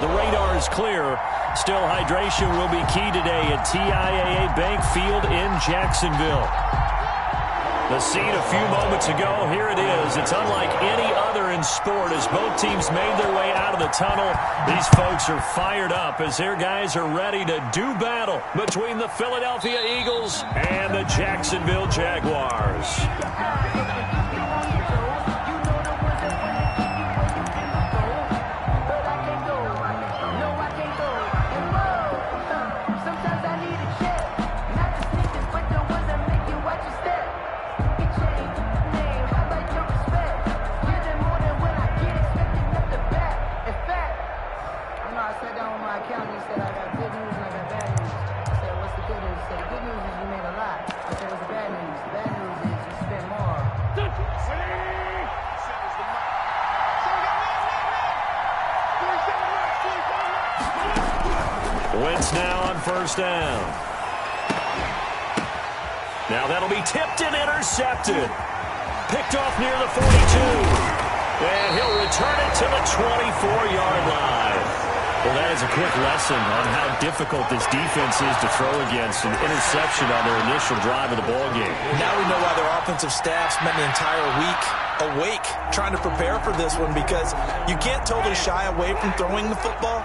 The radar is clear. Still, hydration will be key today at TIAA Bank Field in Jacksonville. The scene a few moments ago, here it is. It's unlike any other in sport as both teams made their way out of the tunnel. These folks are fired up as their guys are ready to do battle between the Philadelphia Eagles and the Jacksonville Jaguars. Wentz now on first down. Now that'll be tipped and intercepted. Picked off near the 42. And he'll return it to the 24-yard line. Well, that is a quick lesson on how difficult this defense is to throw against. An interception on their initial drive of the ballgame. Now we know why their offensive staff spent an entire week awake trying to prepare for this one, because you can't totally shy away from throwing the football.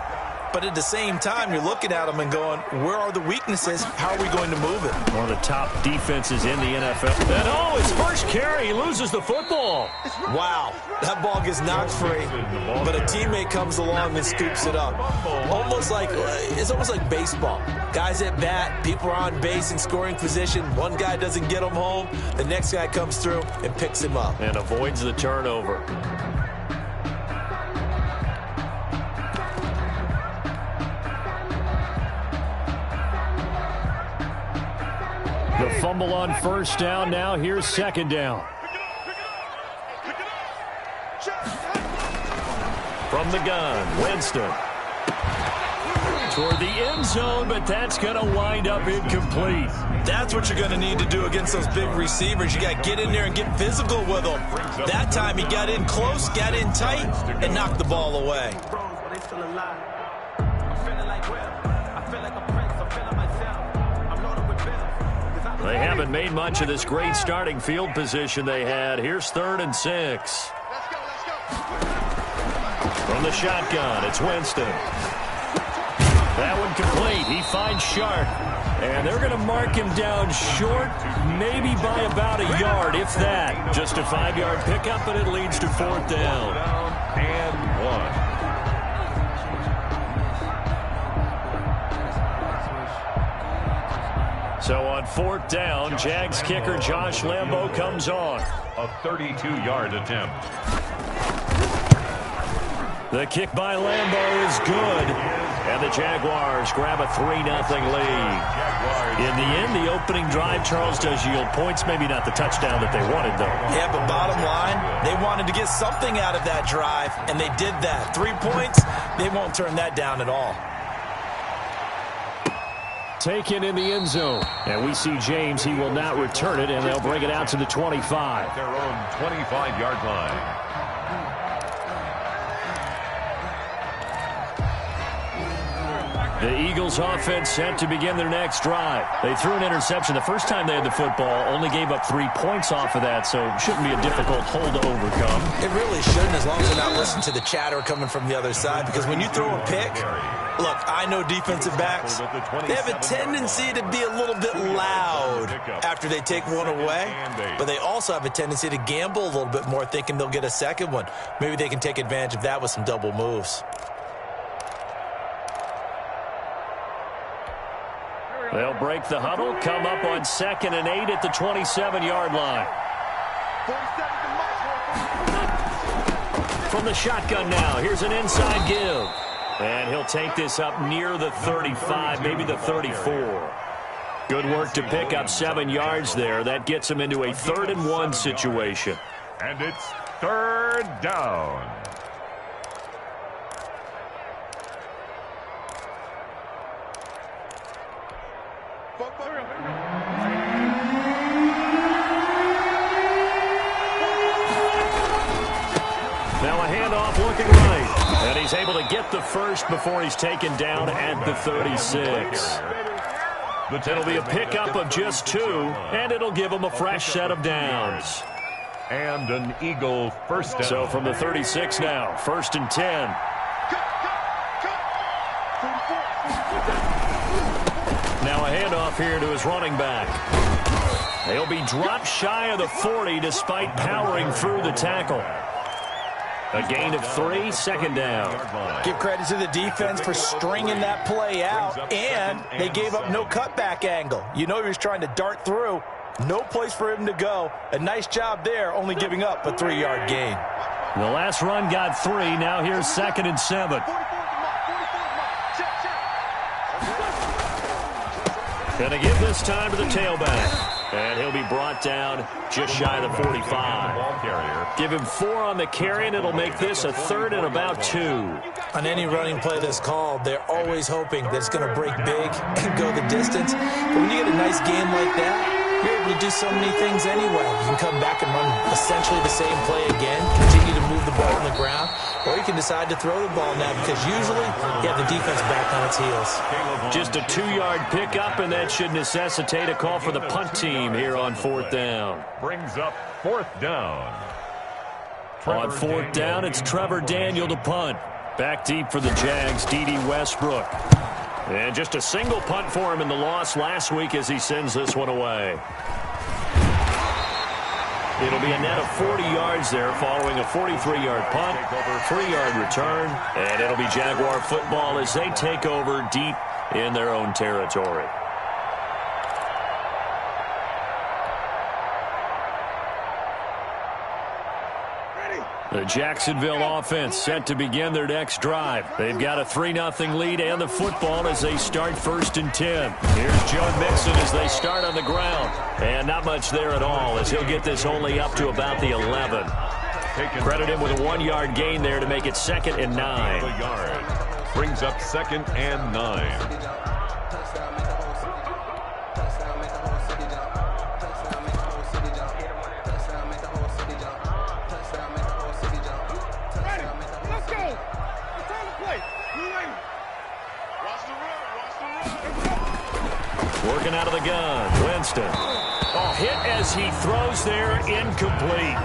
But at the same time, you're looking at them and going, where are the weaknesses? How are we going to move it? One of the top defenses in the NFL. And his first carry, he loses the football. Wow, that ball gets knocked free, but a teammate comes along and scoops it up. It's almost like baseball. Guys at bat, people are on base in scoring position. One guy doesn't get him home. The next guy comes through and picks him up. And avoids the turnover. The fumble on first down. Now here's second down. From the gun, Winston. Toward the end zone, but that's going to wind up incomplete. That's what you're going to need to do against those big receivers. You got to get in there and get physical with them. That time he got in close, got in tight, and knocked the ball away. They haven't made much of this great starting field position they had. Here's 3rd and 6. From the shotgun, it's Winston. That one complete. He finds Sharp. And they're going to mark him down short, maybe by about a yard, if that. Just a 5-yard pickup, but it leads to 4th down. And 1. So on 4th down, Jags kicker Josh Lambo comes on. A 32-yard attempt. The kick by Lambo is good. And the Jaguars grab a 3-0 lead. In the end, the opening drive, Charles, does yield points. Maybe not the touchdown that they wanted, though. Yeah, but bottom line, they wanted to get something out of that drive, and they did that. 3 points, they won't turn that down at all. Taken in the end zone. And we see James. He will not return it, and they'll bring it out to the 25. Their own 25-yard line. The Eagles offense set to begin their next drive. They threw an interception the first time they had the football, only gave up 3 points off of that, so it shouldn't be a difficult hole to overcome. It really shouldn't, as long as they're not listening to the chatter coming from the other side, because when you throw a pick, look, I know defensive backs, they have a tendency to be a little bit loud after they take one away, but they also have a tendency to gamble a little bit more, thinking they'll get a second one. Maybe they can take advantage of that with some double moves. They'll break the huddle, come up on 2nd and 8 at the 27-yard line. From the shotgun now, here's an inside give. And he'll take this up near the 35, maybe the 34. Good work to pick up 7 yards there. That gets him into a 3rd and 1 situation. And it's 3rd down. Now a handoff looking right. And he he's able to get the first before he's taken down at the 36. It'll be a pickup of just 2, and it'll give him a fresh set of downs. And an Eagle first down. So from the 36 now, 1st and 10. Now a handoff here to his running back. He'll be dropped shy of the 40 despite powering through the tackle. A gain of 3, 2nd down. Give credit to the defense for stringing that play out, and they gave up no cutback angle. You know he was trying to dart through. No place for him to go. A nice job there, only giving up a 3-yard gain. The last run got 3. Now here's 2nd and 7. Gonna give this time to the tailback. And he'll be brought down just shy of the 45. Give him 4 on the carry, and it'll make this a 3rd and about 2. On any running play that's called, they're always hoping that it's going to break big and go the distance. But when you get a nice game like that, you're able to do so many things anyway. You can come back and run essentially the same play again, continue to move the ball on the ground, or you can decide to throw the ball now because usually you have the defense back on its heels. Just a 2-yard pickup, and that should necessitate a call for the punt team here on 4th down. Brings up 4th down. On 4th down, it's Trevor Daniel to punt. Back deep for the Jags, D.D. Westbrook. And just a single punt for him in the loss last week as he sends this one away. It'll be a net of 40 yards there following a 43-yard punt, 3-yard return, and it'll be Jaguar football as they take over deep in their own territory. The Jacksonville offense set to begin their next drive. They've got a 3-0 lead and the football as they start 1st and 10. Here's Joe Mixon as they start on the ground. And not much there at all as he'll get this only up to about the 11. Credit him with a 1-yard gain there to make it 2nd and 9. Brings up 2nd and 9. Working out of the gun, Winston. Oh, hit as he throws there, incomplete.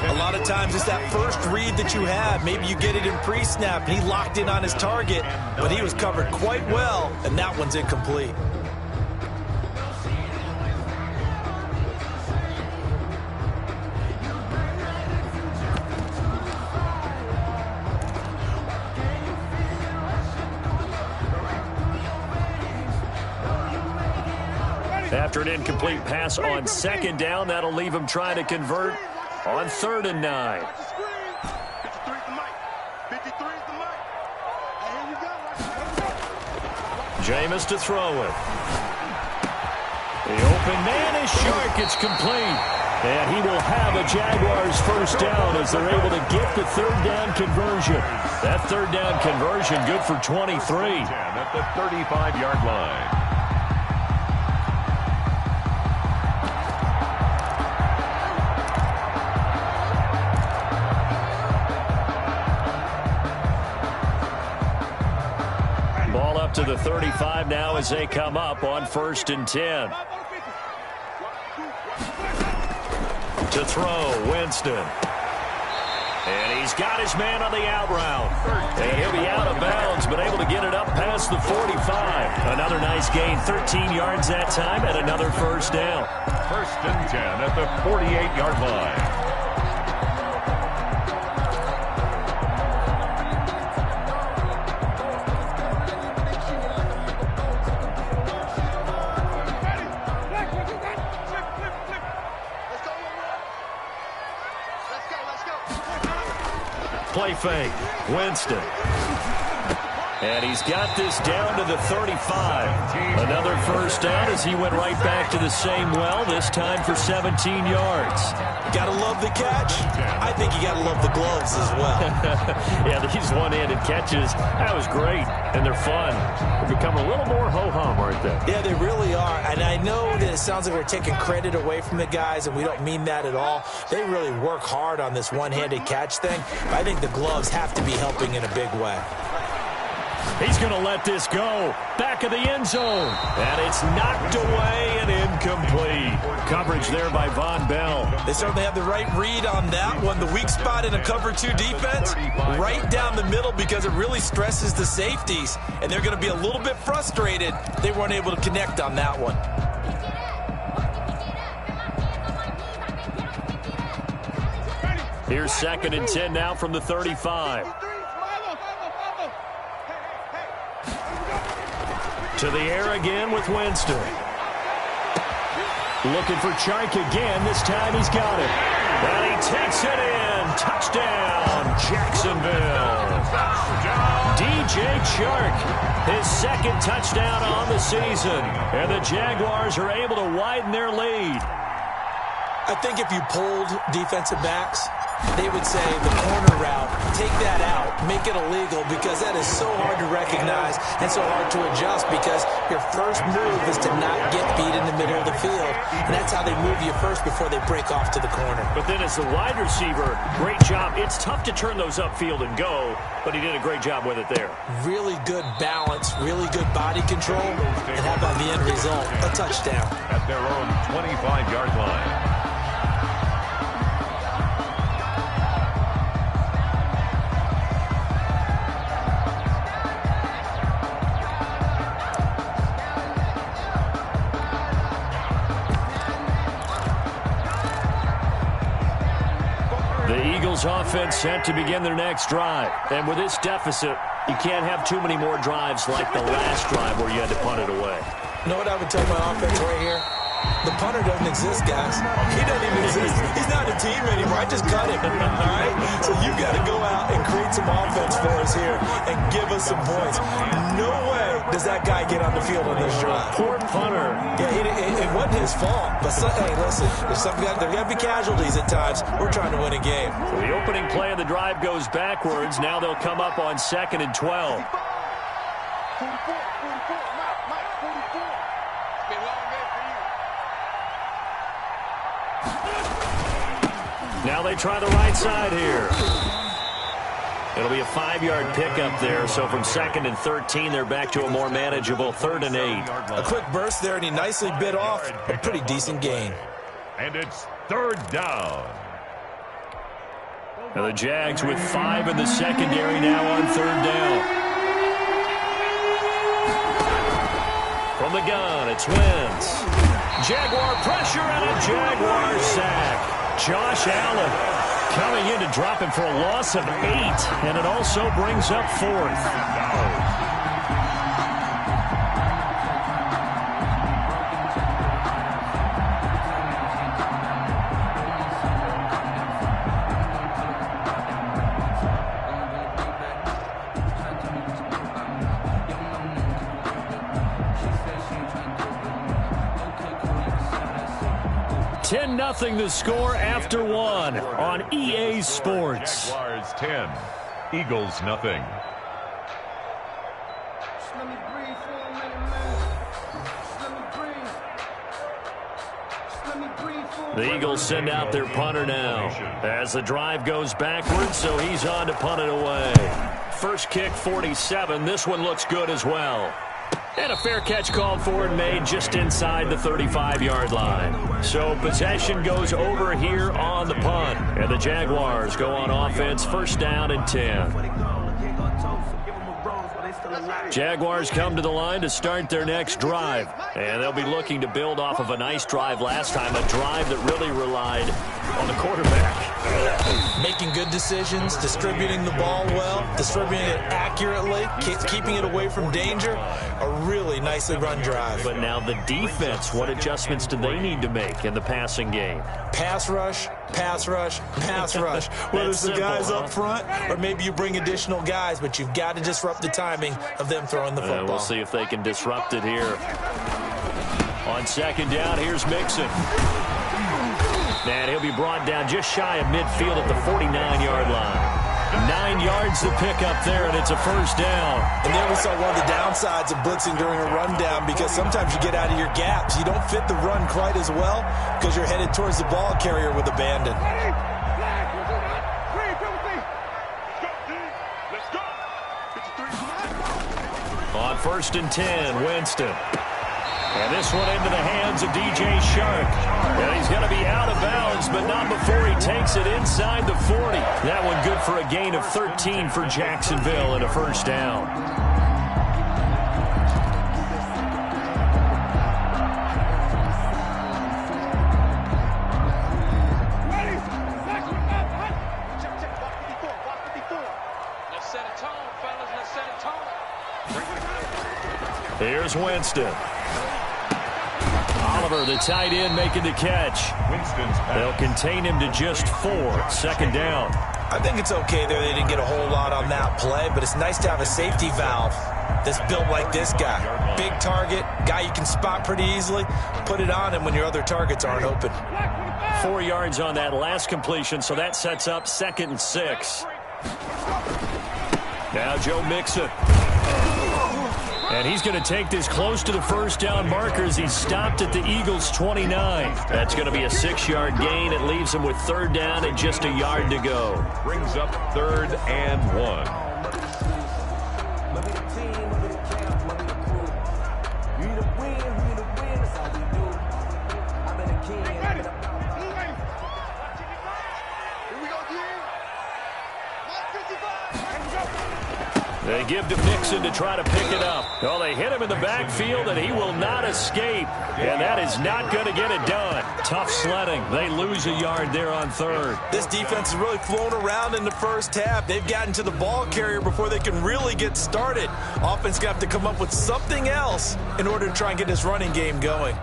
A lot of times it's that first read that you have. Maybe you get it in pre-snap, and he locked in on his target, but he was covered quite well, and that one's incomplete. After an incomplete pass on 2nd down, that'll leave him trying to convert on 3rd and 9. Jameis to throw it. The open man is short. It's complete. And he will have a Jaguars first down as they're able to get the 3rd down conversion. That 3rd down conversion good for 23. At the 35-yard line. To the 35 now as they come up on 1st and 10. To throw, Winston. And he's got his man on the out route. And he'll be out of bounds, but able to get it up past the 45. Another nice gain, 13 yards that time, and another first down. 1st and 10 at the 48-yard line. Play fake. Winston. And he's got this down to the 35. Another first down as he went right back to the same well, this time for 17 yards. Got to love the catch. I think you got to love the gloves as well. Yeah, these one-handed catches, that was great, and they're fun. They're becoming a little more ho-hum, aren't they? Yeah, they really are. And I know that it sounds like we're taking credit away from the guys, and we don't mean that at all. They really work hard on this one-handed catch thing. But I think the gloves have to be helping in a big way. He's going to let this go. Back of the end zone. And it's knocked away and incomplete. Coverage there by Von Bell. They certainly have the right read on that one. The weak spot in a cover 2 defense, right down the middle because it really stresses the safeties. And they're going to be a little bit frustrated they weren't able to connect on that one. Here's 2nd and 10 now from the 35. To the air again with Winston. Looking for Chark again. This time he's got it. And he takes it in. Touchdown, Jacksonville. DJ Chark, his 2nd touchdown on the season. And the Jaguars are able to widen their lead. I think if you polled defensive backs, they would say the corner route, take that out, make it illegal, because that is so hard to recognize and so hard to adjust, because your first move is to not get beat in the middle of the field. And that's how they move you first before they break off to the corner. But then as the wide receiver, great job. It's tough to turn those upfield and go, but he did a great job with it there. Really good balance, really good body control, and how about the end result? A touchdown. At their own 25-yard line. Offense set to begin their next drive. And with this deficit, you can't have too many more drives like the last drive where you had to punt it away. You know what I would tell my offense right here? The punter doesn't exist, guys. He doesn't even exist. He's not a team anymore. I just cut him. All right? So you got to go out and create some offense for us here and give us some points. No way does that guy get on the field on this drive. Poor punter. Yeah, it wasn't his fault. But, hey, listen, there's got to be casualties at times. We're trying to win a game. So the opening play of the drive goes backwards. Now they'll come up on 2nd and 12. Now they try the right side here. It'll be a 5-yard pickup there. So from 2nd and 13, they're back to a more manageable 3rd and 8. A quick burst there, and he nicely bit off a pretty decent gain. And it's 3rd down. Now the Jags with 5 in the secondary now on 3rd down. From the gun, it's Wentz. Jaguar pressure and a Jaguar sack. Josh Allen coming in to drop him for a loss of 8, and it also brings up 4th. Nothing the score after 1 on EA Sports. Jaguars 10, Eagles nothing. The Eagles send out their punter now as the drive goes backwards, so he's on to punt it away. First kick 47. This one looks good as well. And a fair catch called for and made just inside the 35-yard line. So possession goes over here on the punt. And the Jaguars go on offense, 1st down and 10. Jaguars come to the line to start their next drive. And they'll be looking to build off of a nice drive last time, a drive that really relied on the quarterback. Making good decisions, distributing the ball well, distributing it accurately, keeping it away from danger. A really nicely run drive. But now the defense, what adjustments do they need to make in the passing game? Pass rush, pass rush, pass rush. Whether it's the guys up front or maybe you bring additional guys, but you've got to disrupt the timing of them throwing the football. We'll see if they can disrupt it here. On second down, here's Mixon. And he'll be brought down just shy of midfield at the 49-yard line. 9 yards to pick up there, and it's a first down. And then we saw one of the downsides of blitzing during a rundown, because sometimes you get out of your gaps. You don't fit the run quite as well because you're headed towards the ball carrier with abandon. On 1st and 10, Winston. And this one into the hands of DJ Shark. And he's going to be out of bounds, but not before he takes it inside the 40. That one good for a gain of 13 for Jacksonville and a first down. Here's Winston. Oliver, the tight end, making the catch. They'll contain him to just 4. 2nd down. I think it's okay there. They didn't get a whole lot on that play, but it's nice to have a safety valve that's built like this guy. Big target, guy you can spot pretty easily. Put it on him when your other targets aren't open. 4 yards on that last completion, so that sets up 2nd and 6. Now Joe Mixon. And he's going to take this close to the first down markers. He's stopped at the Eagles' 29. That's going to be a 6-yard gain. It leaves him with 3rd down and just a yard to go. Brings up 3rd and 1. They give to Mixon to try to pick it up. Well, they hit him in the backfield, and he will not escape. And that is not going to get it done. Tough sledding. They lose a yard there on 3rd. This defense is really flown around in the first half. They've gotten to the ball carrier before they can really get started. Offense going to have to come up with something else in order to try and get this running game going.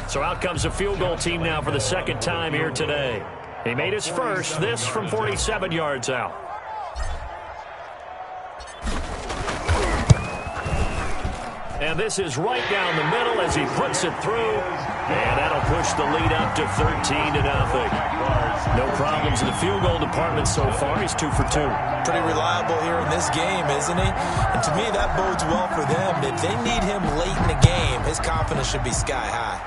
So out comes the field goal team now for the 2nd time here today. He made his first, this from 47 yards out. And this is right down the middle as he puts it through. And that'll push the lead up to 13-0. No problems in the field goal department so far. He's 2 for 2. Pretty reliable here in this game, isn't he? And to me, that bodes well for them. If they need him late in the game, his confidence should be sky high.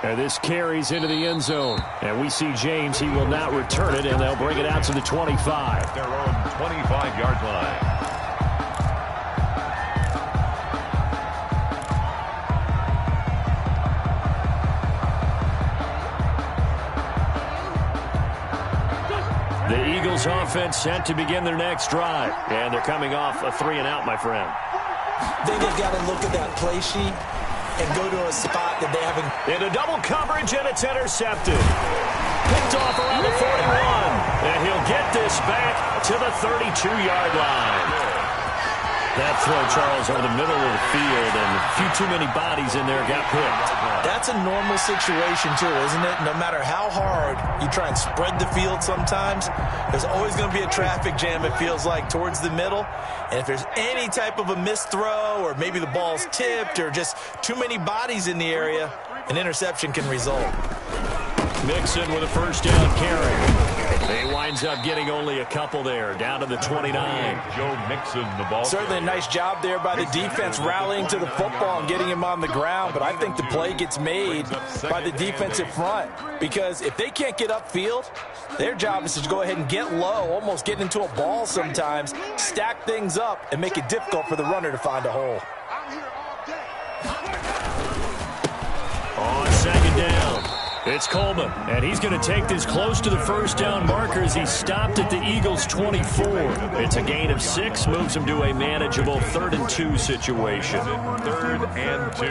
And this carries into the end zone. And we see James. He will not return it, and they'll bring it out to the 25. Their own 25-yard line. The Eagles offense set to begin their next drive. And they're coming off a 3-and-out, my friend. Then they've got to look at that play sheet and go to a spot that they haven't. Into double coverage, and it's intercepted. Picked off around the 41. And he'll get this back to the 32-yard line. That throw, Charles, over the middle of the field, and a few too many bodies in there got picked. That's a normal situation, too, isn't it? No matter how hard you try and spread the field sometimes, there's always going to be a traffic jam, it feels like, towards the middle. And if there's any type of a missed throw, or maybe the ball's tipped, or just too many bodies in the area, an interception can result. Mixon with a first down carry. He winds up getting only a couple there, down to the 29. Joe Mixon, the ball. Certainly a nice job there by the defense rallying to the football and getting him on the ground, but I think the play gets made by the defensive front, because if they can't get upfield, their job is to go ahead and get low, almost get into a ball sometimes, stack things up, and make it difficult for the runner to find a hole. On second down, it's Coleman, and he's going to take this close to the first down markers. He stopped at the Eagles' 24. It's a gain of 6, moves him to a manageable 3rd and 2 situation. 3rd and 2.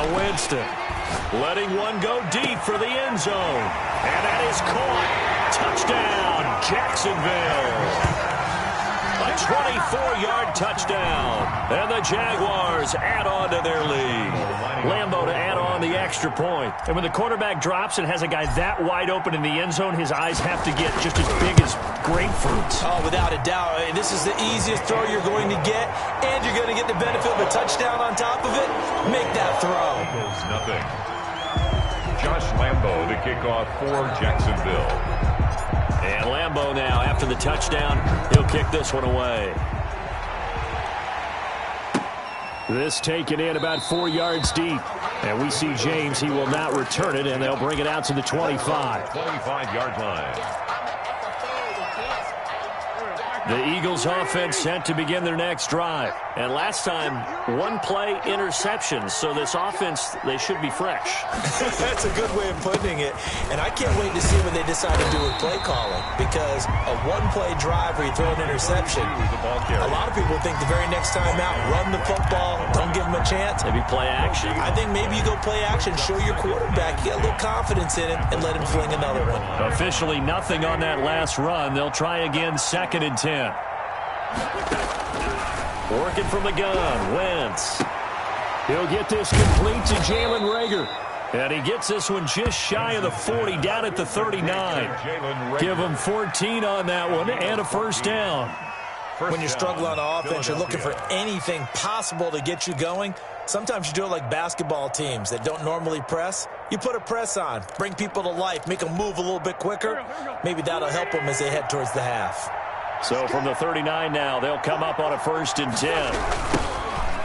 Now Winston letting one go deep for the end zone. And that is caught. Touchdown, Jacksonville. A 24-yard touchdown. And the Jaguars add on to their lead. Lambeau to add on the extra point. And when the quarterback drops and has a guy that wide open in the end zone, his eyes have to get just as big as grapefruits. Oh, without a doubt. This is the easiest throw you're going to get, and you're going to get the benefit of a touchdown on top of it. Make that throw. Nothing. Josh Lambeau to kick off for Jacksonville. And Lambeau now, after the touchdown, he'll kick this one away. This taken in about 4 yards deep. And we see James, he will not return it, and they'll bring it out to the 25. 25-yard line. The Eagles offense set to begin their next drive. And last time, one-play interception. So this offense, they should be fresh. That's a good way of putting it. And I can't wait to see what they decide to do with play calling. Because a one-play drive where you throw an interception, a lot of people think the very next time out, run the football, don't give them a chance. Maybe play action. I think maybe you go play action, show your quarterback, you get a little confidence in him, and let him fling another one. Officially nothing on that last run. They'll try again, 2nd and 10. Working from the gun, Wentz. He'll get this complete to Jalen Reagor. And he gets this one just shy of the 40, down at the 39. Give him 14 on that one and a first down. When you struggle on offense, you're looking for anything possible to get you going. Sometimes you do it like basketball teams that don't normally press. You put a press on, bring people to life, make them move a little bit quicker. Maybe that'll help them as they head towards the half. So from the 39 now, they'll come up on a 1st and 10.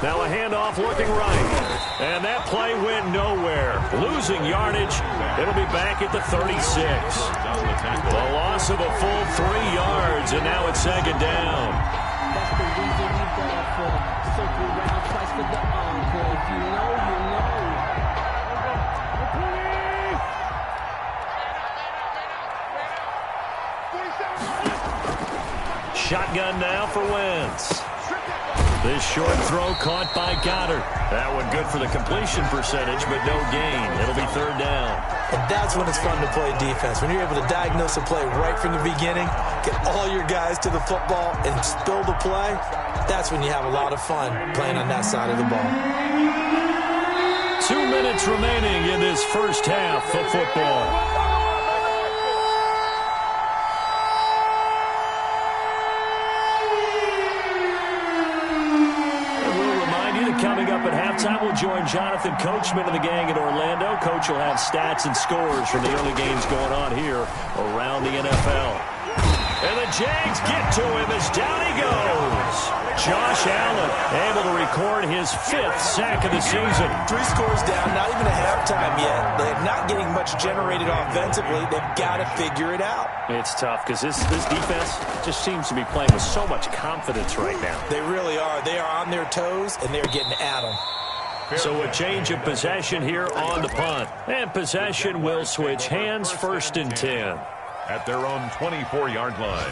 Now a handoff looking right. And that play went nowhere. Losing yardage. It'll be back at the 36. The loss of a full 3 yards, and now it's 2nd down. That's the reason we ball for. Circle around twice for the encore. You know, you know. Shotgun now for Wentz. This short throw caught by Goddard. That one good for the completion percentage, but no gain. It'll be 3rd down. And that's when it's fun to play defense. When you're able to diagnose a play right from the beginning, get all your guys to the football, and spill the play, that's when you have a lot of fun playing on that side of the ball. 2 minutes remaining in this first half of football. Coming up at halftime, we'll join Jonathan Coachman of the gang in Orlando. Coach will have stats and scores from the early games going on here around the NFL. And the Jags get to him as down he goes. Josh Allen able to record his 5th sack of the season. 3 scores down, not even a halftime yet. They're not getting much generated offensively. They've got to figure it out. It's tough because this defense just seems to be playing with so much confidence right now. They really are. They are on their toes, and they're getting at them. So a change of possession here on the punt. And possession will switch hands, 1st and 10. At their own 24-yard line.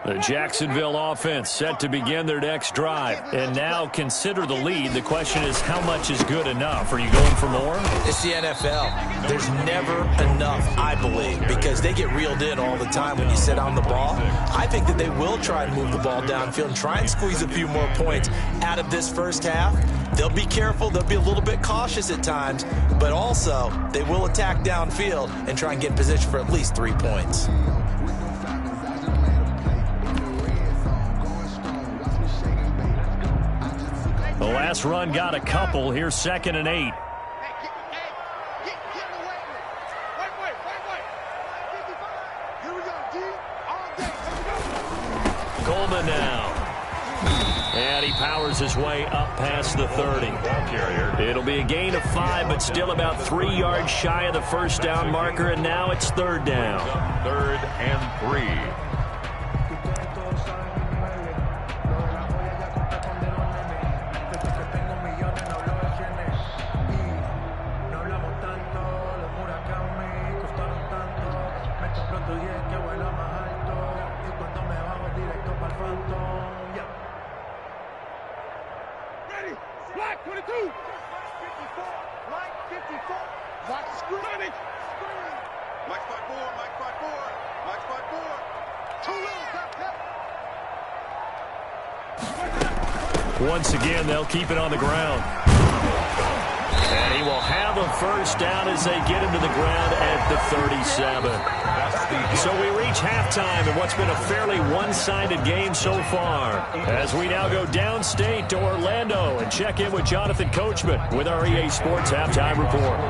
The Jacksonville offense set to begin their next drive. And now consider the lead. The question is, how much is good enough? Are you going for more? It's the NFL. There's never enough, I believe, because they get reeled in all the time when you sit on the ball. I think that they will try and move the ball downfield and try and squeeze a few more points out of this first half. They'll be careful. They'll be a little bit cautious at times, but also they will attack downfield and try and get in position for at least 3 points. The last run got a couple. Here's 2nd and 8. Coleman now. And he powers his way up past the 30. It'll be a gain of 5, but still about 3 yards shy of the first down marker, and now it's 3rd down. 3rd and 3. Directo para el Phantom. Once again, they'll keep it on the ground. And he will have a first down as they get him to the ground at the 37. So we reach halftime in what's been a fairly one-sided game so far. As we now go downstate to Orlando and check in with Jonathan Coachman with our EA Sports Halftime Report.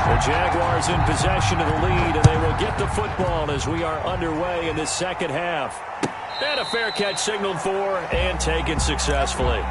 The Jaguars in possession of the lead, and they will get the football as we are underway in this second half. And a fair catch signaled for and taken successfully.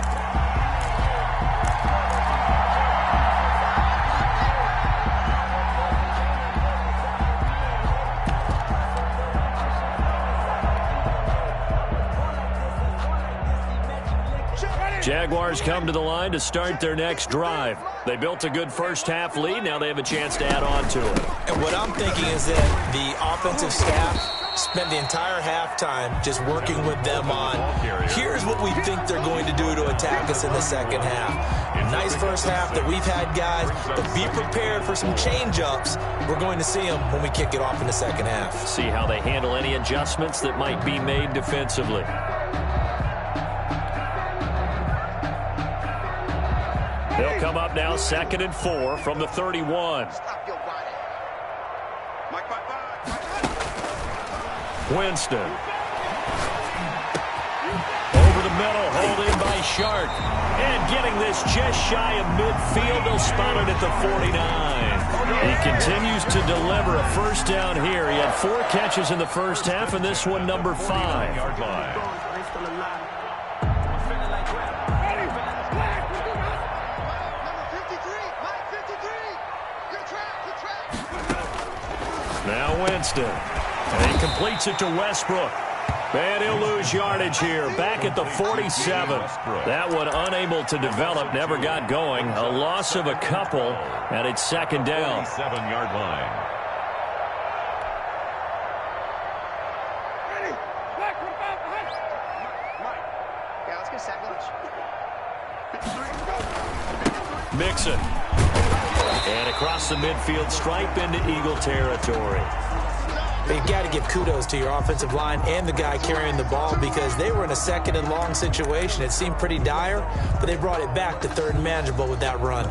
Jaguars come to the line to start their next drive. They built a good first-half lead. Now they have a chance to add on to it. And what I'm thinking is that the offensive staff spent the entire halftime just working with them on, here's what we think they're going to do to attack us in the second half. Nice first half that we've had, guys, but be prepared for some change-ups. We're going to see them when we kick it off in the second half. See how they handle any adjustments that might be made defensively. They'll come up now 2nd and 4 from the 31. Winston. Over the middle, hold in by Shark. And getting this just shy of midfield, they'll spot it at the 49. He continues to deliver a first down here. He had 4 catches in the first half, and this one number 5. Now Winston. And he completes it to Westbrook. And he'll lose yardage here. Back at the 47. That one unable to develop. Never got going. A loss of a couple. And it's second down. 7-yard line. Mixon. And across the midfield stripe into Eagle territory. You've got to give kudos to your offensive line and the guy carrying the ball because they were in a 2nd and long situation. It seemed pretty dire, but they brought it back to 3rd and manageable with that run.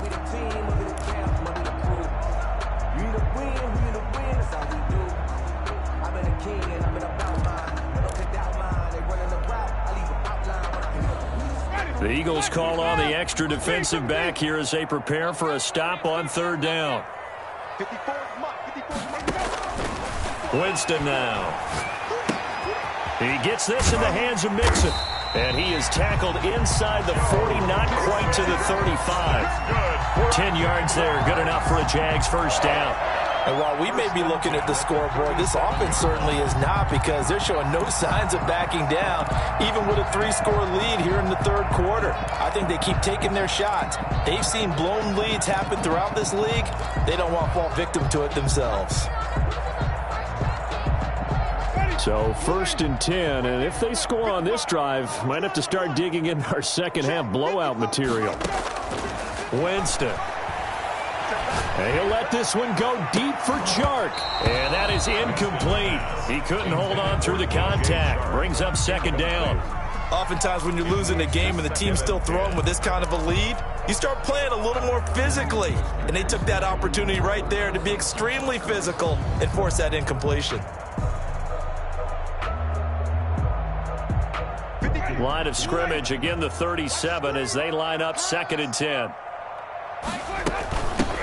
The Eagles call on the extra defensive back here as they prepare for a stop on 3rd down. Winston now. He gets this in the hands of Mixon. And he is tackled inside the 40, not quite to the 35. 10 yards there, good enough for a Jags first down. And while we may be looking at the scoreboard, this offense certainly is not because they're showing no signs of backing down, even with a 3-score lead here in the 3rd quarter. I think they keep taking their shots. They've seen blown leads happen throughout this league. They don't want to fall victim to it themselves. So 1st and 10, and if they score on this drive, might have to start digging in our second half blowout material. Winston. And he'll let this one go deep for Chark. And that is incomplete. He couldn't hold on through the contact. Brings up second down. Oftentimes when you're losing a game and the team's still throwing with this kind of a lead, you start playing a little more physically. And they took that opportunity right there to be extremely physical and force that incompletion. Line of scrimmage, again the 37 as they line up 2nd and 10.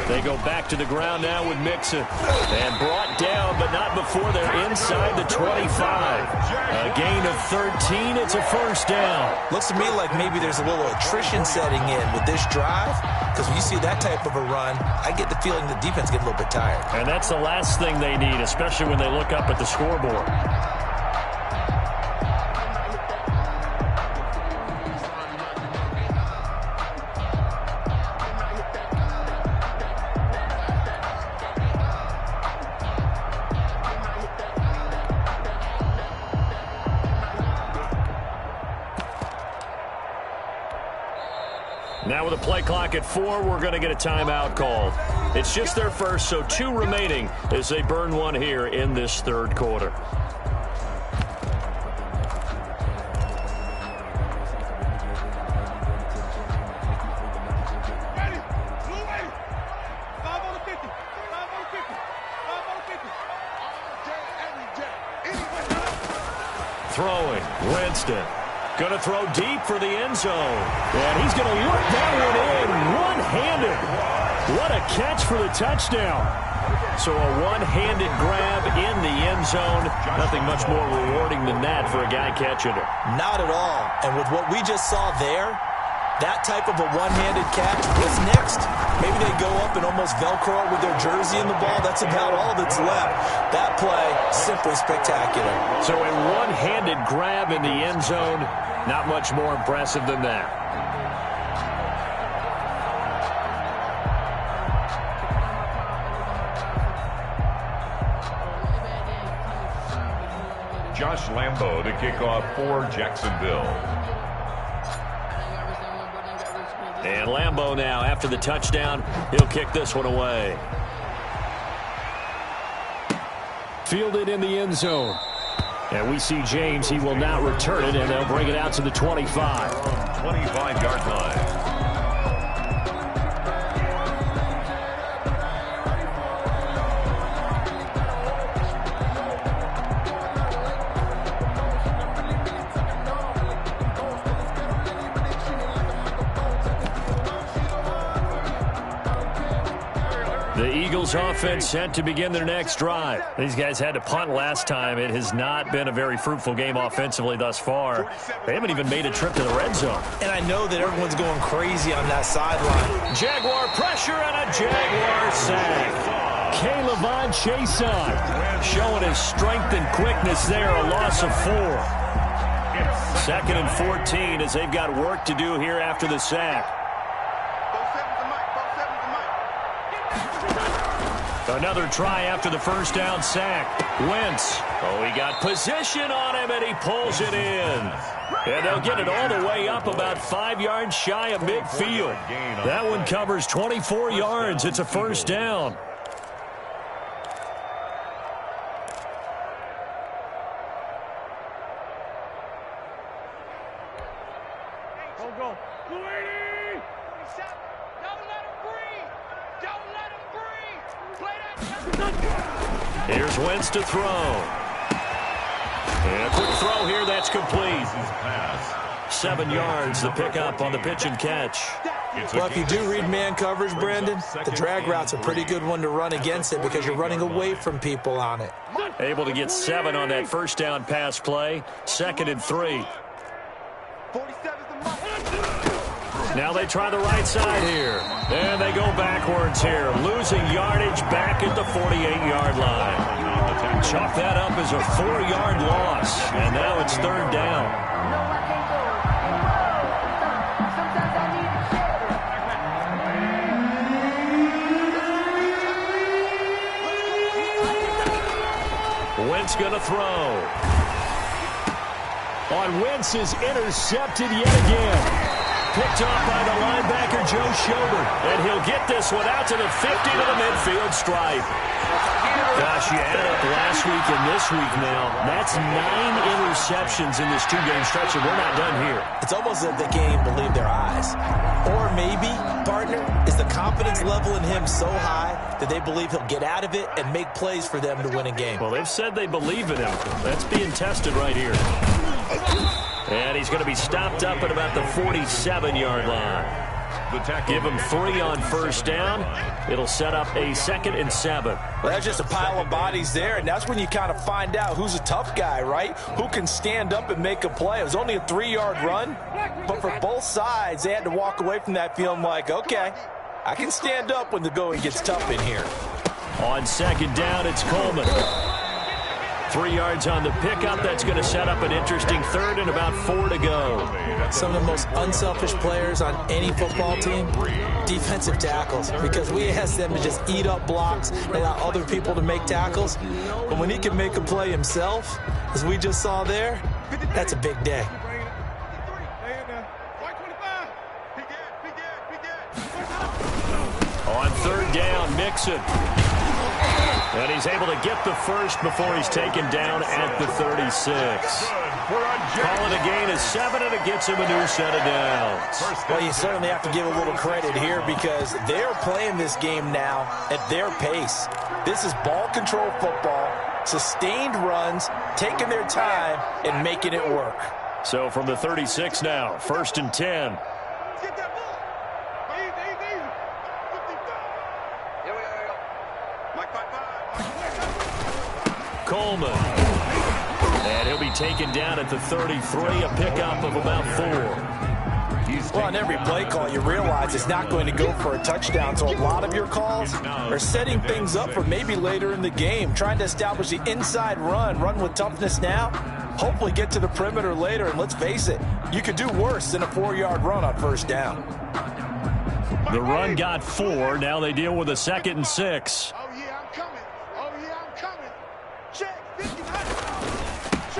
They go back to the ground now with Mixon. And brought down, but not before they're inside the 25. A gain of 13. It's a first down. Looks to me like maybe there's a little attrition setting in with this drive. Because when you see that type of a run, I get the feeling the defense gets a little bit tired. And that's the last thing they need, especially when they look up at the scoreboard. Now with a play clock at 4, we're going to get a timeout called. It's just their first, so 2 remaining as they burn one here in this 3rd quarter. Throwing, Winston. Going to throw deep for the end zone. And he's going to work that one in one-handed. What a catch for the touchdown. So a one-handed grab in the end zone. Nothing much more rewarding than that for a guy catching it. Not at all. And with what we just saw there, that type of a one-handed catch, what's next? Maybe they go up and almost Velcro with their jersey in the ball. That's about all that's left. That play, simply spectacular. So a one-handed grab in the end zone, not much more impressive than that. Josh Lambo to kick off for Jacksonville. And Lambo now, after the touchdown, he'll kick this one away. Fielded in the end zone. And we see James, he will not return it, and they'll bring it out to the 25. 25-yard line. The Eagles offense set to begin their next drive. These guys had to punt last time. It has not been a very fruitful game offensively thus far. They haven't even made a trip to the red zone. And I know that everyone's going crazy on that sideline. Jaguar pressure and a Jaguar sack. K'Lavon Chaisson showing his strength and quickness there, a loss of 4. 2nd and 14 as they've got work to do here after the sack. Another try after the first down sack. Wentz. Oh, he got position on him, and he pulls it in. And they'll get it all the way up about 5 yards shy of midfield. That one covers 24 yards. It's a first down. Here's Wentz to throw. And a quick throw here, that's complete. 7 yards, the pickup on the pitch and catch. Well, if you do read man coverage, Brandon, the drag route's a pretty good one to run against it because you're running away from people on it. Able to get 7 on that first down pass play. 2nd and 3. Now they try the right side here. And they go backwards here. Losing yardage back at the 48-yard line. Chalk that up as a 4-yard loss. And now it's 3rd down. Wentz going to throw. On Wentz is intercepted yet again. Picked off by the linebacker, Joe Schobert. And he'll get this one out to the 50 to the midfield stripe. Gosh, you add up last week and this week now. That's 9 interceptions in this 2-game stretch, and we're not done here. It's almost as if they can't even believe their eyes. Or maybe, partner, is the confidence level in him so high that they believe he'll get out of it and make plays for them to win a game. Well, they've said they believe in him. That's being tested right here. And he's going to be stopped up at about the 47-yard line. Give him 3 on first down. It'll set up a 2nd and 7. Well, that's just a pile of bodies there, and that's when you kind of find out who's a tough guy, right? Who can stand up and make a play. It was only a 3-yard run, but for both sides, they had to walk away from that feeling like, okay, I can stand up when the going gets tough in here. On 2nd down, it's Coleman. 3 yards on the pickup. That's going to set up an interesting 3rd and about 4 to go. Some of the most unselfish players on any football team, defensive tackles, because we ask them to just eat up blocks and allow other people to make tackles. But when he can make a play himself, as we just saw there, that's a big day. On 3rd down, Mixon. And he's able to get the first before he's taken down at the 36. Call it a gain of 7, and it gets him a new set of downs. Well, you certainly have to give a little credit here because they're playing this game now at their pace. This is ball control football. sustained runs, taking their time, and making it work. So from the 36 now, 1st and 10. Coleman. And he'll be taken down at the 33, a pickup of about 4. Well, on every play call, you realize it's not going to go for a touchdown, so a lot of your calls are setting things up for maybe later in the game, trying to establish the inside run with toughness now, hopefully get to the perimeter later, and let's face it, you could do worse than a 4-yard run on 1st down. The run got 4, now they deal with a 2nd and 6.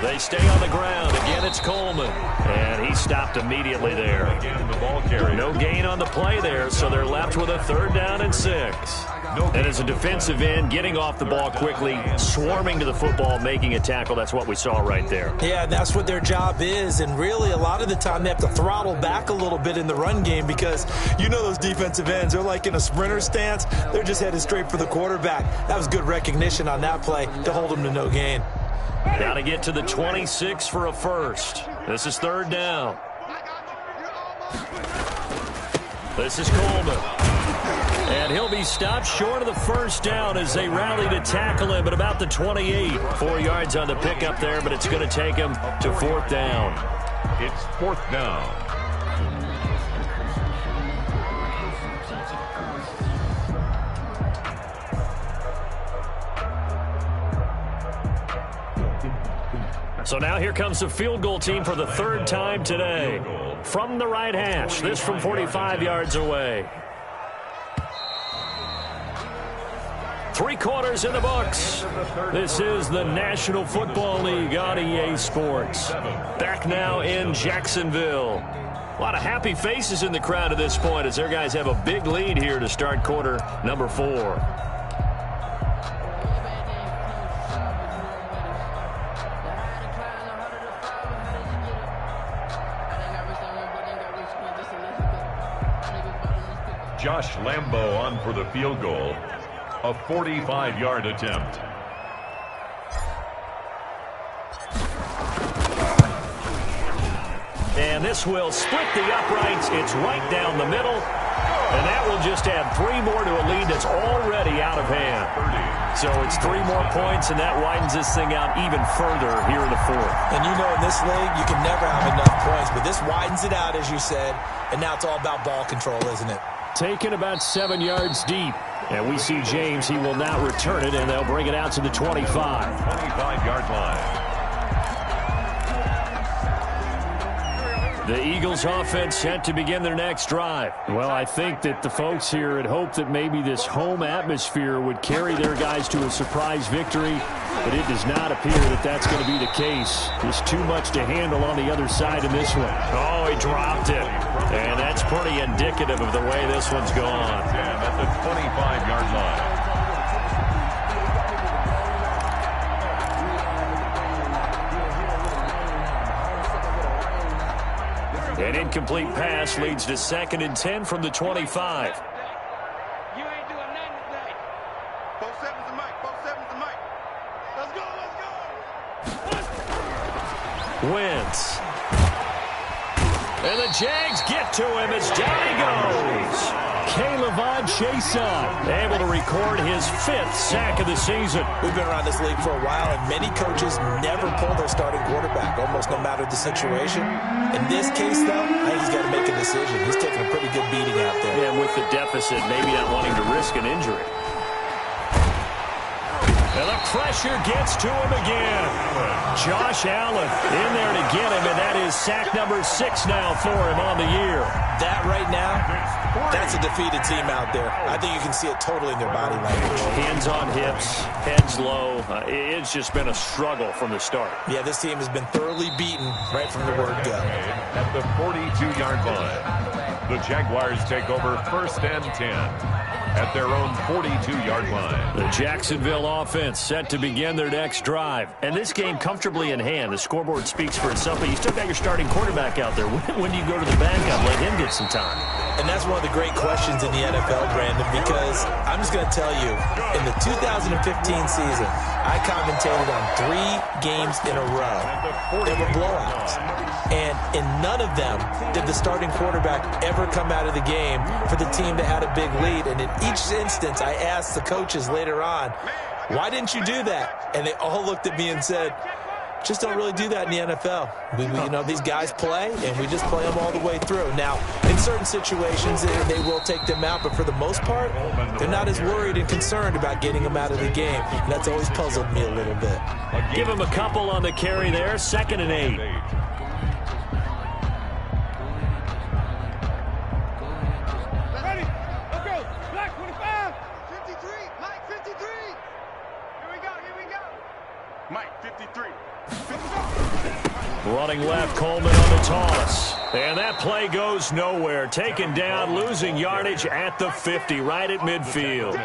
They stay on the ground. Again, it's Coleman. And he stopped immediately there. No gain on the play there, so they're left with a 3rd down and 6. And as a defensive end, getting off the ball quickly, swarming to the football, making a tackle, that's what we saw right there. Yeah, and that's what their job is. And really, a lot of the time, they have to throttle back a little bit in the run game because you know those defensive ends, they're like in a sprinter stance. They're just headed straight for the quarterback. That was good recognition on that play to hold them to no gain. Got to get to the 26 for a 1st. This is 3rd down. This is Coleman. And he'll be stopped short of the 1st down as they rally to tackle him at about the 28. 4 yards on the pickup there, but it's going to take him to 4th down. It's 4th down. So now here comes the field goal team for the 3rd time today. From the right hash, this from 45 yards away. 3 quarters in the books. This is the National Football League on EA Sports. Back now in Jacksonville. A lot of happy faces in the crowd at this point as their guys have a big lead here to start quarter number 4. Josh Lambo on for the field goal. A 45-yard attempt. And this will split the uprights. It's right down the middle. And that will just add 3 more to a lead that's already out of hand. So it's 3 more points, and that widens this thing out even further here in the 4th. And you know in this league, you can never have enough points, but this widens it out, as you said, and now it's all about ball control, isn't it? Taken about 7 yards deep. And we see James. He will now return it, and they'll bring it out to the 25. 25-yard line. The Eagles offense set to begin their next drive. Well, I think that the folks here had hoped that maybe this home atmosphere would carry their guys to a surprise victory, but it does not appear that that's going to be the case. Just too much to handle on the other side in this one. Oh, he dropped it. And that's pretty indicative of the way this one's gone. And at the 25-yard line. An incomplete pass leads to 2nd and 10 from the 25. You ain't doing nothing today. 4-7's the mic. 4-7's the mic. Let's go, let's go. Wentz. And the Jags get to him as down he goes. K'Lavon Chaisson able to record his 5th sack of the season. We've been around this league for a while, and many coaches never pull their starting quarterback, almost no matter the situation. In this case, though, I think he's got to make a decision. He's taking a pretty good beating out there. Yeah, with the deficit, maybe not wanting to risk an injury. And the pressure gets to him again. Josh Allen in there to get him, and that is sack number 6 now for him on the year. That right now, that's a defeated team out there. I think you can see it totally in their body language. Hands on hips, heads low. It's just been a struggle from the start. Yeah, this team has been thoroughly beaten right from the word go. At the 42-yard line, the Jaguars take over 1st and 10. at their own 42-yard line. The Jacksonville offense set to begin their next drive. And this game comfortably in hand. The scoreboard speaks for itself, but you still got your starting quarterback out there. When do you go to the backup, let him get some time? And that's one of the great questions in the NFL, Brandon, because I'm just going to tell you, in the 2015 season, I commentated on 3 games in a row. There were blowouts. And in none of them did the starting quarterback ever come out of the game for the team that had a big lead. And in each instance, I asked the coaches later on, why didn't you do that? And they all looked at me and said, just don't really do that in the NFL. These guys play, and we just play them all the way through. Now, in certain situations, they will take them out, but for the most part, they're not as worried and concerned about getting them out of the game. And that's always puzzled me a little bit. Give him a couple on the carry there, 2nd and 8. Ready? Let's go. Black 25. 53. Mike 53. Here we go. Mike 53. Running left, Coleman on the toss. And that play goes nowhere. Taken down, losing yardage at the 50, right at midfield.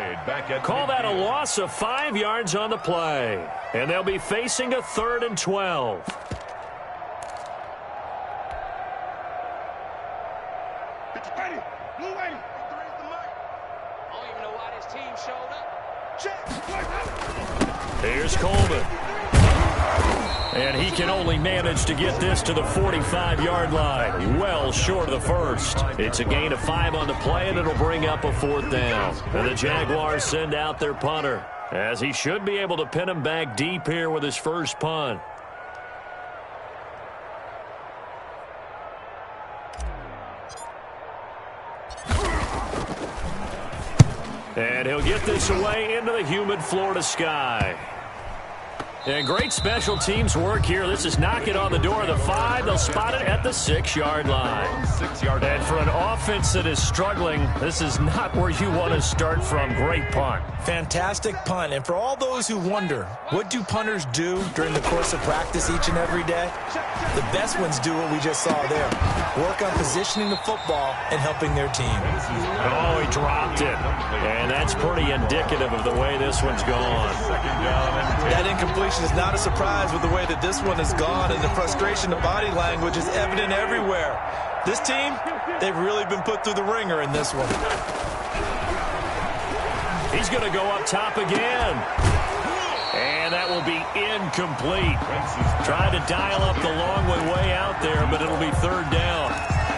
Call that a loss of 5 yards on the play. And they'll be facing a 3rd and 12. Ready? Blue ready. 53's the mic. I don't even know why this team showed up. Check. Here's Coleman. And he can only manage to get this to the 45-yard line. Well short of the first. It's a gain of 5 on the play, and it'll bring up a 4th down. And the Jaguars send out their punter, as he should be able to pin him back deep here with his first punt. And he'll get this away into the humid Florida sky. And great special teams work here. This is knocking on the door of the 5. They'll spot it at the 6-yard line. And for an offense that is struggling, this is not where you want to start from. Great punt. Fantastic punt. And for all those who wonder, what do punters do during the course of practice each and every day? The best ones do what we just saw there. Work on positioning the football and helping their team. Oh, he dropped it. And that's pretty indicative of the way this one's gone. That incompletion is not a surprise with the way that this one has gone, and the frustration of body language is evident everywhere. This team, they've really been put through the ringer in this one. He's going to go up top again. And that will be incomplete. Trying to dial up the long way out there, but it'll be 3rd down.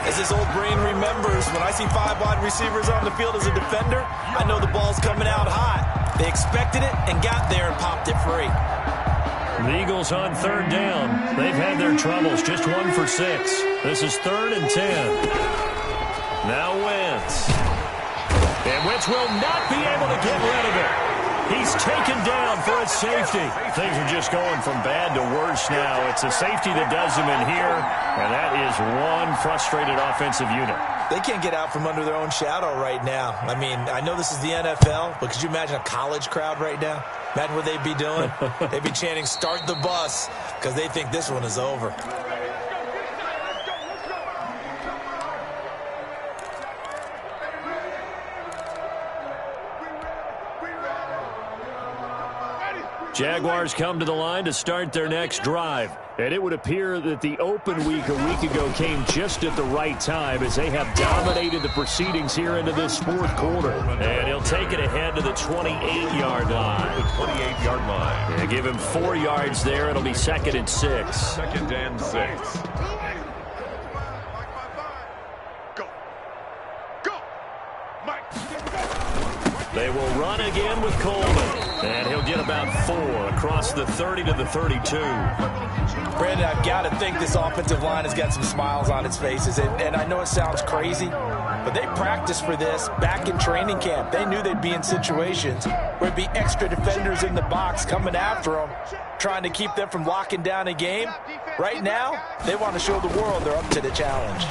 As this old brain remembers, when I see 5 wide receivers on the field as a defender, I know the ball's coming out hot. They expected it and got there and popped it free. The Eagles on 3rd down. They've had their troubles, just 1 for 6. This is 3rd and 10. Now Wentz. And Wentz will not be able to get rid of it. He's taken down for a safety. Things are just going from bad to worse now. It's a safety that does him in here, and that is one frustrated offensive unit. They can't get out from under their own shadow right now. I mean, I know this is the NFL, but could you imagine a college crowd right now? Imagine what they'd be doing. They'd be chanting, "Start the bus," because they think this one is over. Jaguars come to the line to start their next drive. And it would appear that the open week a week ago came just at the right time, as they have dominated the proceedings here into this 4th quarter. And he'll take it ahead to the 28-yard line. The 28-yard line. And give him 4 yards there. It'll be 2nd and 6. 2nd and 6. They will run again with Coleman. And he'll get about 4 across the 30 to the 32. Brandon, I've got to think this offensive line has got some smiles on its faces. And I know it sounds crazy, but they practiced for this back in training camp. They knew they'd be in situations where there'd be extra defenders in the box coming after them, trying to keep them from locking down a game. Right now, they want to show the world they're up to the challenge.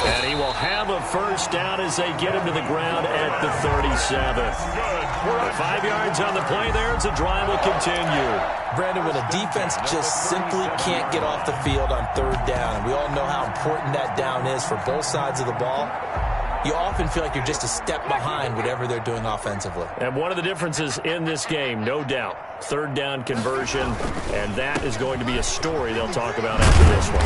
And he will have a 1st down as they get him to the ground at the 37. 5 yards on the play there as the drive will continue. Brandon, when a defense just simply can't get off the field on 3rd down, and we all know how important that down is for both sides of the ball, you often feel like you're just a step behind whatever they're doing offensively. And one of the differences in this game, no doubt, third down conversion, and that is going to be a story they'll talk about after this one.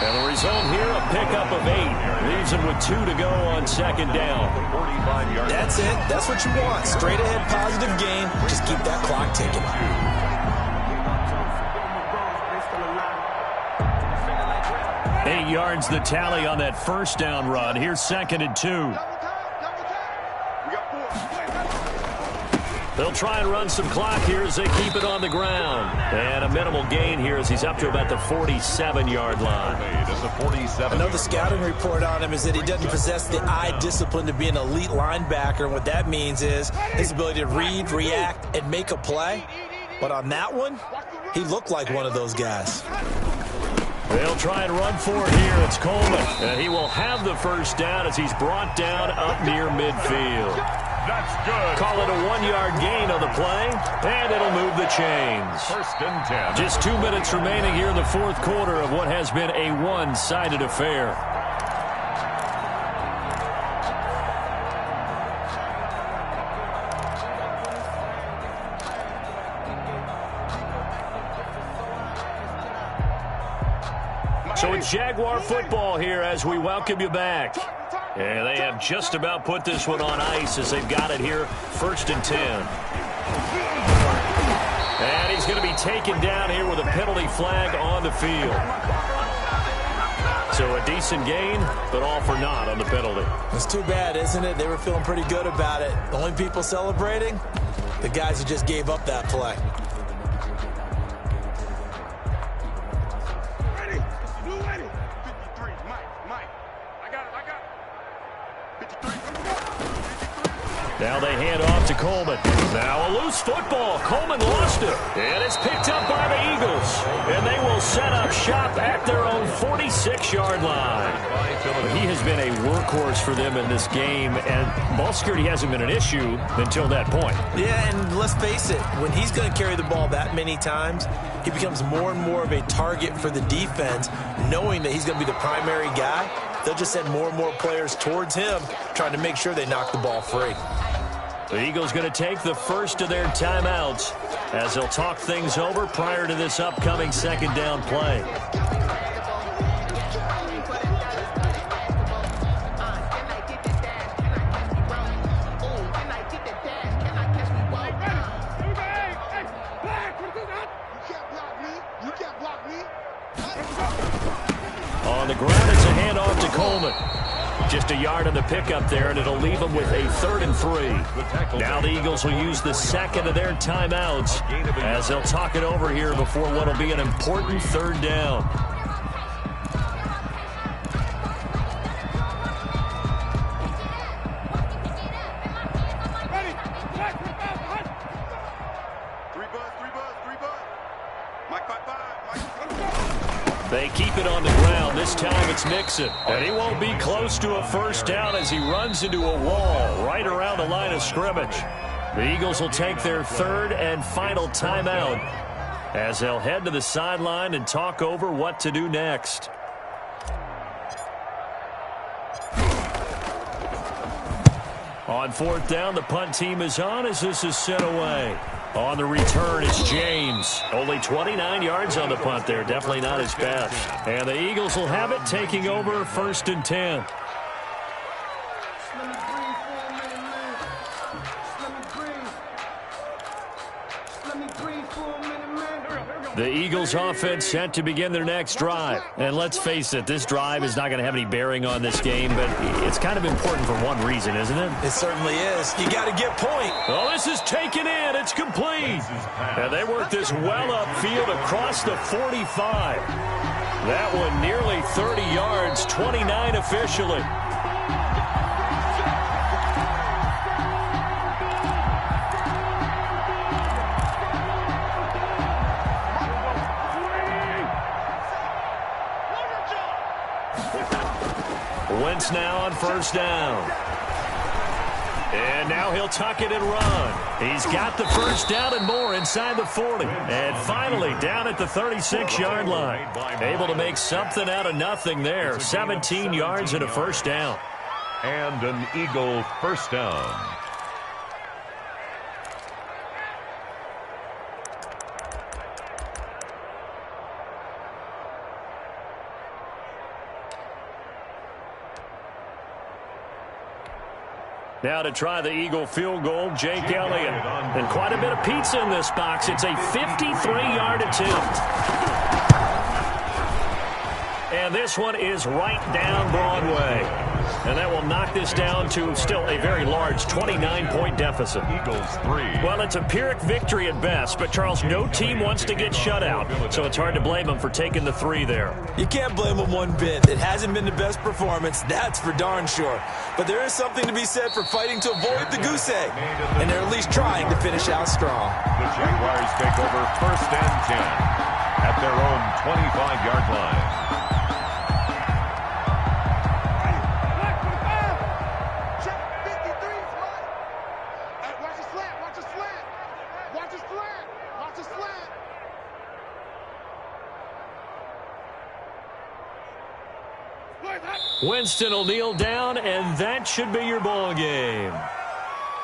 And the result here, a pickup of 8. Leaves them with 2 to go on second down. That's it. That's what you want. Straight ahead positive gain. Just keep that clock ticking. 8 yards the tally on that first down run. Here's 2nd and 2. They'll try and run some clock here as they keep it on the ground. And a minimal gain here as he's up to about the 47-yard line. I know the scouting report on him is that he doesn't possess the eye discipline to be an elite linebacker. And what that means is his ability to read, react, and make a play. But on that one, he looked like one of those guys. They'll try and run for it here. It's Coleman. And he will have the first down as he's brought down up near midfield. That's good. Call it a 1-yard gain on the play, and it'll move the chains. 1st and 10. Just 2 minutes remaining here in the fourth quarter of what has been a one-sided affair. So it's Jaguar football here as we welcome you back. And they have just about put this one on ice as they've got it here, 1st and 10. And he's going to be taken down here with a penalty flag on the field. So a decent gain, but all for naught on the penalty. It's too bad, isn't it? They were feeling pretty good about it. The only people celebrating, the guys who just gave up that play. Now they hand off to Coleman. Now a loose football. Coleman lost it. And it's picked up by the Eagles. And they will set up shop at their own 46-yard line. He has been a workhorse for them in this game, and ball security hasn't been an issue until that point. Yeah, and let's face it, when he's going to carry the ball that many times, he becomes more and more of a target for the defense, knowing that he's going to be the primary guy. They'll just send more and more players towards him, trying to make sure they knock the ball free. The Eagles going to take the first of their timeouts as they'll talk things over prior to this upcoming second down play. On the ground, it's a handoff to Coleman. Just a yard on the pickup there, and it'll leave them with a 3rd and 3. Now the Eagles will use the second of their timeouts as they'll talk it over here before what will be an important 3rd down. They keep it on the ground. This time it's Nixon. And he won't be close to a first down as he runs into a wall right around the line of scrimmage. The Eagles will take their 3rd and final timeout as they'll head to the sideline and talk over what to do next. On 4th down, the punt team is on as this is sent away. On the return, it's James. Only 29 yards on the punt there. Definitely not his best. And the Eagles will have it, taking over 1st and 10. The Eagles offense set to begin their next drive. And let's face it, this drive is not going to have any bearing on this game, but it's kind of important for one reason, isn't it? It certainly is. You got to get point. Oh, this is taken in. It's complete. And they work this well upfield across the 45. That one nearly 30 yards, 29 officially. Wentz now on 1st down. And now he'll tuck it and run. He's got the first down and more inside the 40. And finally down at the 36-yard line. Able to make something out of nothing there. 17 yards and a first down. And an Eagle first down. Now to try the Eagle field goal, Jake Elliott. And quite a bit of pizza in this box. It's a 53-yard attempt. And this one is right down Broadway. And that will knock this down to still a very large 29-point deficit. Eagles 3. Well, it's a Pyrrhic victory at best, but, Charles, no team wants to get shut out, so it's hard to blame them for taking the 3 there. You can't blame them one bit. It hasn't been the best performance, that's for darn sure. But there is something to be said for fighting to avoid the goose egg, and they're at least trying to finish out strong. The Jaguars take over 1st and 10 at their own 25-yard line. Winston will kneel down, and that should be your ball game.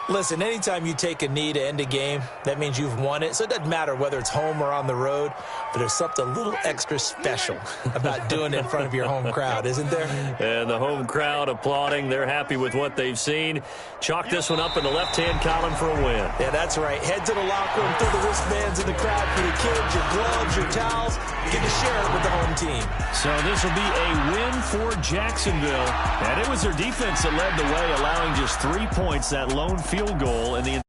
Listen, anytime you take a knee to end a game, that means you've won it. So it doesn't matter whether it's home or on the road, but there's something a little extra special about doing it in front of your home crowd, isn't there? And the home crowd applauding. They're happy with what they've seen. Chalk this one up in the left-hand column for a win. Yeah, that's right. Head to the locker room, throw the wristbands in the crowd for your kids, your gloves, your towels. Get to share it with the home team. So this will be a win for Jacksonville. And it was their defense that led the way, allowing just 3 points, that lone field goal in the